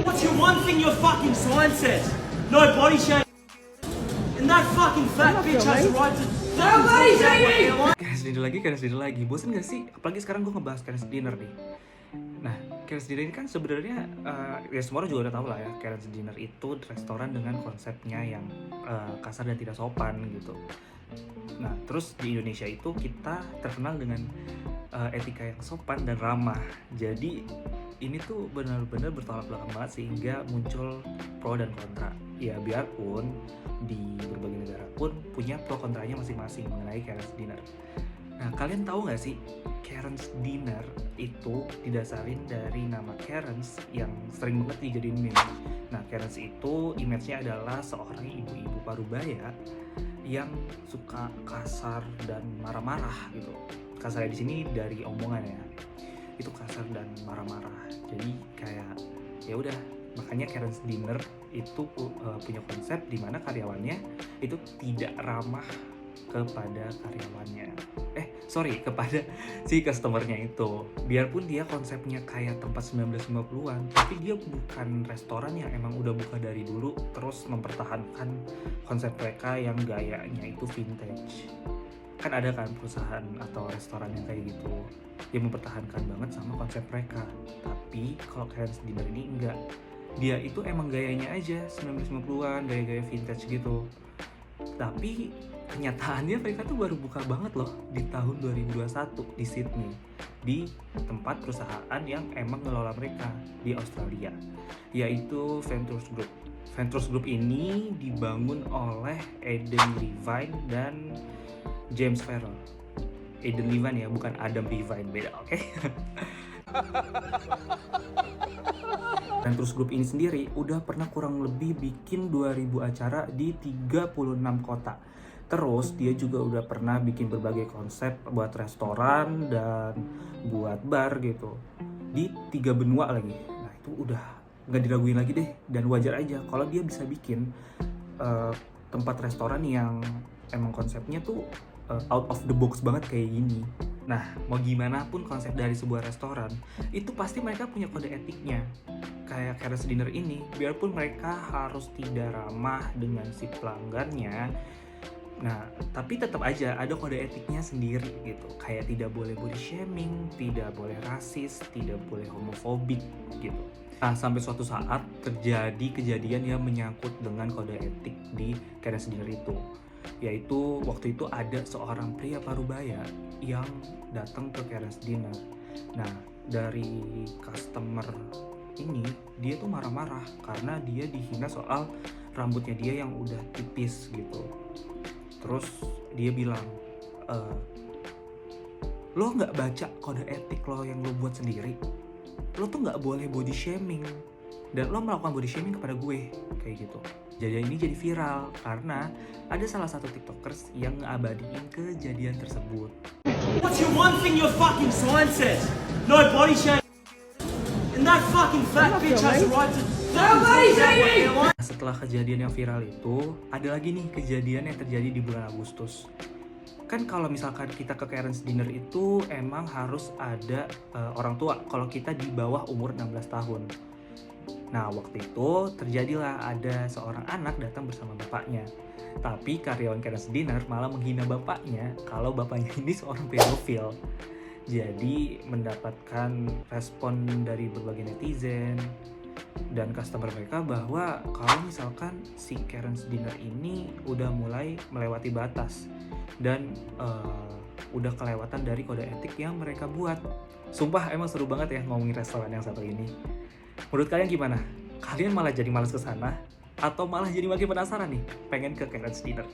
What's your one thing your fucking sign says? No body shaming. And that fucking fat bitch has a right to body shaming. Karen's Dinner lagi. Bosen gak sih? Apalagi sekarang gue ngebahas Karen's Dinner nih. Nah, Karen's Dinner ini kan sebenarnya ya semua orang juga udah tahu lah ya. Karen's Dinner itu restoran dengan konsepnya yang kasar dan tidak sopan gitu. Nah, terus di Indonesia itu kita terkenal dengan etika yang sopan dan ramah. Jadi ini tuh benar-benar bertolak belakang banget sehingga muncul pro dan kontra. Ya biarpun di berbagai negara pun punya pro kontranya masing-masing mengenai Karen's Dinner. Nah, kalian tahu nggak sih Karen's Dinner itu didasarin dari nama Karen's yang sering banget dijadiin meme. Nah, Karen's itu image-nya adalah seorang ibu-ibu parubaya yang suka kasar dan marah-marah gitu. Kasarnya di sini dari omongan ya. Itu kasar dan marah-marah. Jadi kayak ya udah, makanya Karen's Dinner itu punya konsep di mana karyawannya itu tidak ramah kepada karyawannya. Kepada si customernya itu. Biarpun dia konsepnya kayak tempat 1950-an, tapi dia bukan restoran yang emang udah buka dari dulu terus mempertahankan konsep mereka yang gayanya itu vintage. Kan ada kan perusahaan atau restoran yang kayak gitu yang mempertahankan banget sama konsep mereka. Tapi kalau Karen's Dinner ini enggak. Dia itu emang gayanya aja 1950-an, gaya-gaya vintage gitu. Tapi kenyataannya mereka tuh baru buka banget loh di tahun 2021 di Sydney, di tempat perusahaan yang emang ngelola mereka di Australia, yaitu Ventures Group. Ventures Group ini dibangun oleh Adam Levine dan James Farrell. Adam Levine ya, bukan Adam Levine, beda, oke? Ventures Group ini sendiri udah pernah kurang lebih bikin 2000 acara di 36 kota. Terus dia juga udah pernah bikin berbagai konsep buat restoran dan buat bar gitu di 3 benua lagi. Nah itu udah nggak diraguin lagi deh, dan wajar aja kalau dia bisa bikin tempat restoran yang emang konsepnya tuh out of the box banget kayak gini. Nah mau gimana pun konsep dari sebuah restoran itu pasti mereka punya kode etiknya. Kayak Karen's Dinner ini, biarpun mereka harus tidak ramah dengan si pelanggannya, nah, tapi tetap aja ada kode etiknya sendiri gitu. Kayak tidak boleh body shaming, tidak boleh rasis, tidak boleh homofobik gitu. Nah, sampai suatu saat terjadi kejadian yang menyangkut dengan kode etik di Karen's Dinner itu. Yaitu waktu itu ada seorang pria parubaya yang datang ke Karen's Dinner. Nah, dari customer ini, dia tuh marah-marah karena dia dihina soal rambutnya dia yang udah tipis gitu. Terus dia bilang, lo nggak baca kode etik lo yang lo buat sendiri, lo tuh nggak boleh body shaming, dan lo melakukan body shaming kepada gue, kayak gitu. Jadi ini jadi viral karena ada salah satu tiktokers yang ngabadiin kejadian tersebut. What's your one thing your fucking sign says? No body shaming. And that fucking fat bitch has a right to body shaming. Setelah kejadian yang viral itu, ada lagi nih kejadian yang terjadi di bulan Agustus. Kan kalau misalkan kita ke Karen's Dinner itu emang harus ada orang tua kalau kita di bawah umur 16 tahun. Nah waktu itu terjadilah ada seorang anak datang bersama bapaknya. Tapi karyawan Karen's Dinner malah menghina bapaknya kalau bapaknya ini seorang pedofil. Jadi mendapatkan respon dari berbagai netizen dan customer mereka bahwa kalau misalkan si Karen's Dinner ini udah mulai melewati batas dan udah kelewatan dari kode etik yang mereka buat. Sumpah emang seru banget ya ngomongin restoran yang satu ini. Menurut kalian gimana? Kalian malah jadi malas kesana atau malah jadi makin penasaran nih pengen ke Karen's Dinner?